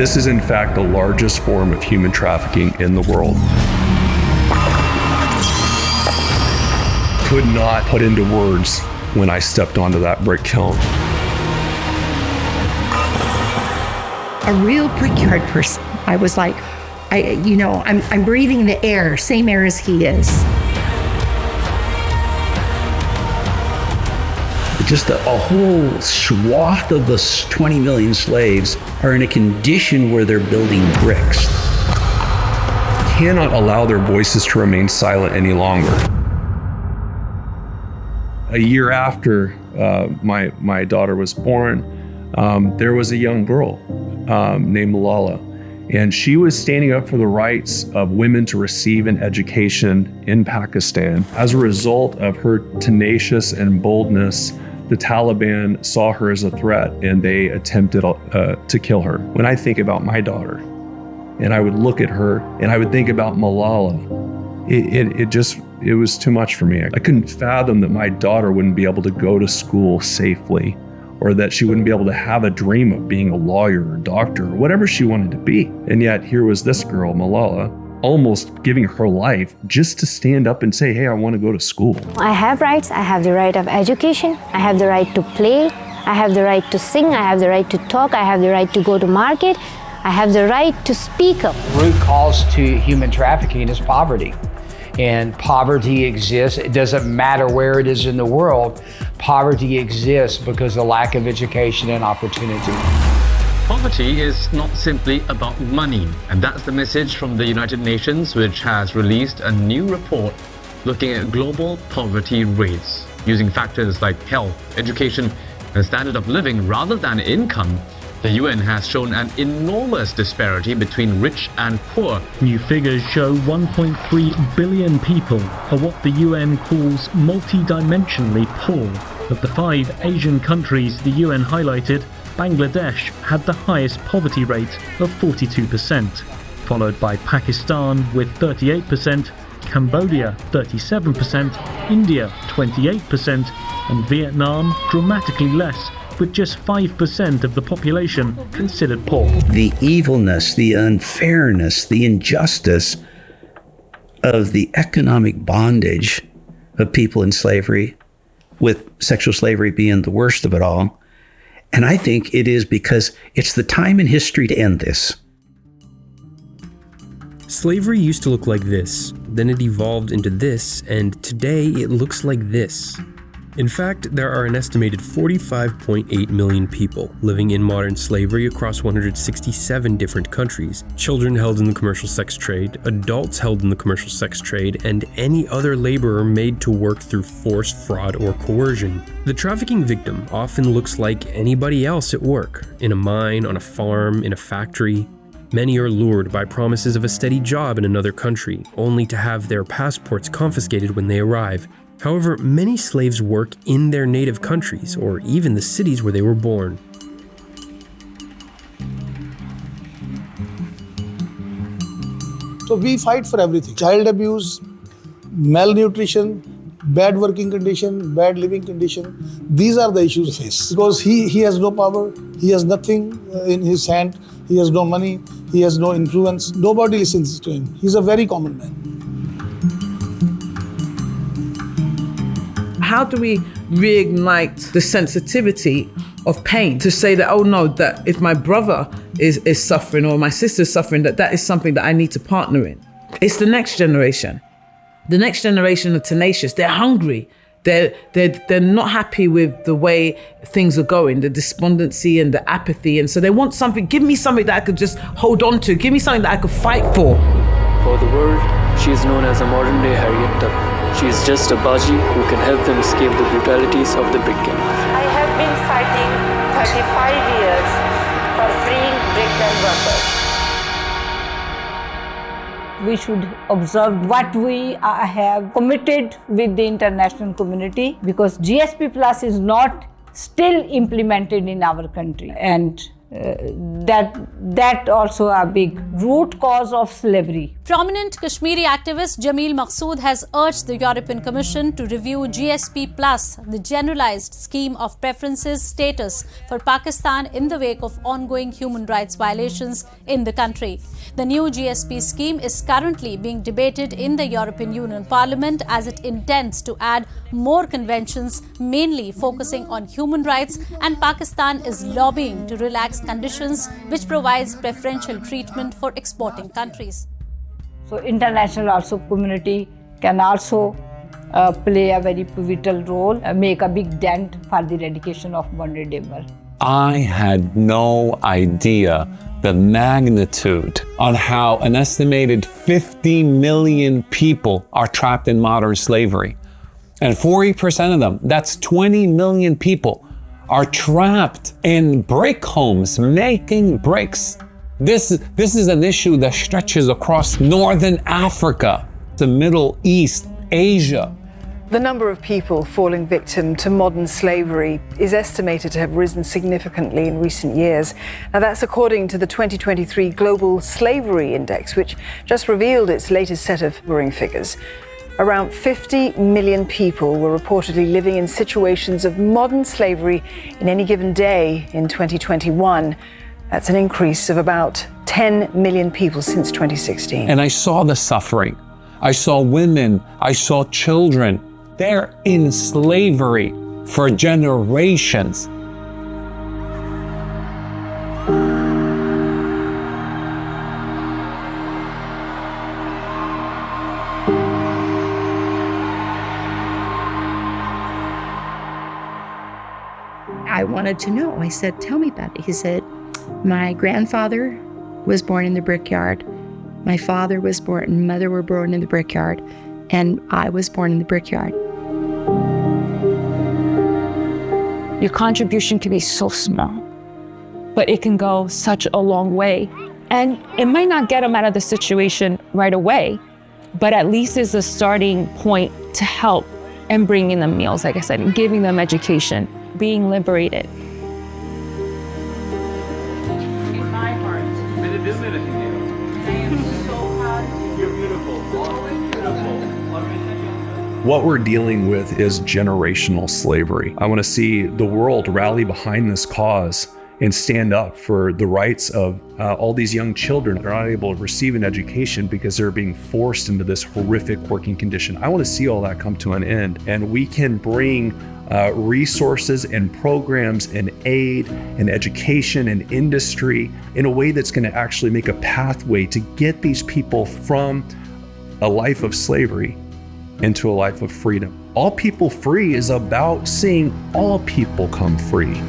This is in fact the largest form of human trafficking in the world. Could not put into words when I stepped onto that brick kiln. A real brickyard person. I was like, I'm breathing the air, same air as he is. Just a whole swath of the 20 million slaves are in a condition where they're building bricks. Cannot allow their voices to remain silent any longer. A year after my daughter was born, there was a young girl named Malala, and she was standing up for the rights of women to receive an education in Pakistan. As a result of her tenacious and boldness, the Taliban saw her as a threat and they attempted to kill her. When I think about my daughter, and I would look at her and I would think about Malala, it was too much for me. I couldn't fathom that my daughter wouldn't be able to go to school safely, or that she wouldn't be able to have a dream of being a lawyer or doctor or whatever she wanted to be. And yet here was this girl, Malala, almost giving her life just to stand up and say, hey, I want to go to school. I have rights. I have the right of education. I have the right to play. I have the right to sing. I have the right to talk. I have the right to go to market. I have the right to speak up. Root cause to human trafficking is poverty. And poverty exists. It doesn't matter where it is in the world. Poverty exists because of lack of education and opportunity. Poverty is not simply about money, and that's the message from the United Nations, which has released a new report looking at global poverty rates, using factors like health, education, and standard of living rather than income. The UN has shown an enormous disparity between rich and poor. New figures show 1.3 billion people are what the UN calls multidimensionally poor. Of the 5 Asian countries the UN highlighted, Bangladesh had the highest poverty rate of 42%, followed by Pakistan with 38%, Cambodia 37%, India 28%, and Vietnam dramatically less, with just 5% of the population considered poor. The evilness, the unfairness, the injustice of the economic bondage of people in slavery, with sexual slavery being the worst of it all. And I think it is because it's the time in history to end this. Slavery used to look like this, then it evolved into this, and today it looks like this. In fact, there are an estimated 45.8 million people living in modern slavery across 167 different countries, children held in the commercial sex trade, adults held in the commercial sex trade, and any other laborer made to work through force, fraud, or coercion. The trafficking victim often looks like anybody else at work, in a mine, on a farm, in a factory. Many are lured by promises of a steady job in another country, only to have their passports confiscated when they arrive. However, many slaves work in their native countries, or even the cities where they were born. So we fight for everything. Child abuse, malnutrition, bad working condition, bad living condition. These are the issues we face. Because he has no power, he has nothing in his hand, he has no money, he has no influence. Nobody listens to him. He's a very common man. How do we reignite the sensitivity of pain to say that, oh no, that if my brother is suffering or my sister's suffering, that is something that I need to partner in? It's the next generation. The next generation are tenacious. They're hungry. They're not happy with the way things are going, the despondency and the apathy. And so they want something. Give me something that I could just hold on to. Give me something that I could fight for. For the world, she is known as a modern-day Harriet Tubman. She is just a Baji who can help them escape the brutalities of the brick kiln. I have been fighting 35 years for freeing brick kiln workers. We should observe what we have committed with the international community, because GSP Plus is not still implemented in our country. And that also a big root cause of slavery. Prominent Kashmiri activist Jameel Maqsood has urged the European Commission to review GSP Plus, the generalized scheme of preferences status for Pakistan in the wake of ongoing human rights violations in the country. The new GSP scheme is currently being debated in the European Union Parliament as it intends to add more conventions, mainly focusing on human rights, and Pakistan is lobbying to relax conditions which provides preferential treatment for exporting countries. So international also community can also play a very pivotal role, make a big dent for the eradication of modern day war. I had no idea the magnitude on how an estimated 50 million people are trapped in modern slavery. And 40% of them, that's 20 million people, are trapped in brick homes, making bricks. This is an issue that stretches across Northern Africa, the Middle East, Asia. The number of people falling victim to modern slavery is estimated to have risen significantly in recent years. Now, that's according to the 2023 Global Slavery Index, which just revealed its latest set of worrying figures. Around 50 million people were reportedly living in situations of modern slavery in any given day in 2021. That's an increase of about 10 million people since 2016. And I saw the suffering. I saw women, I saw children. They're in slavery for generations. I wanted to know. I said, tell me about it. He said, my grandfather was born in the brickyard. My father was born, and mother were born in the brickyard. And I was born in the brickyard. Your contribution can be so small, but it can go such a long way. And it might not get them out of the situation right away, but at least it's a starting point to help and bringing them meals, like I said, and giving them education, being liberated. In my heart. You're beautiful. Always beautiful. What we're dealing with is generational slavery. I want to see the world rally behind this cause and stand up for the rights of all these young children that are not able to receive an education because they're being forced into this horrific working condition. I want to see all that come to an end, and we can bring resources and programs and aid and education and industry in a way that's going to actually make a pathway to get these people from a life of slavery into a life of freedom. All People Free is about seeing all people come free.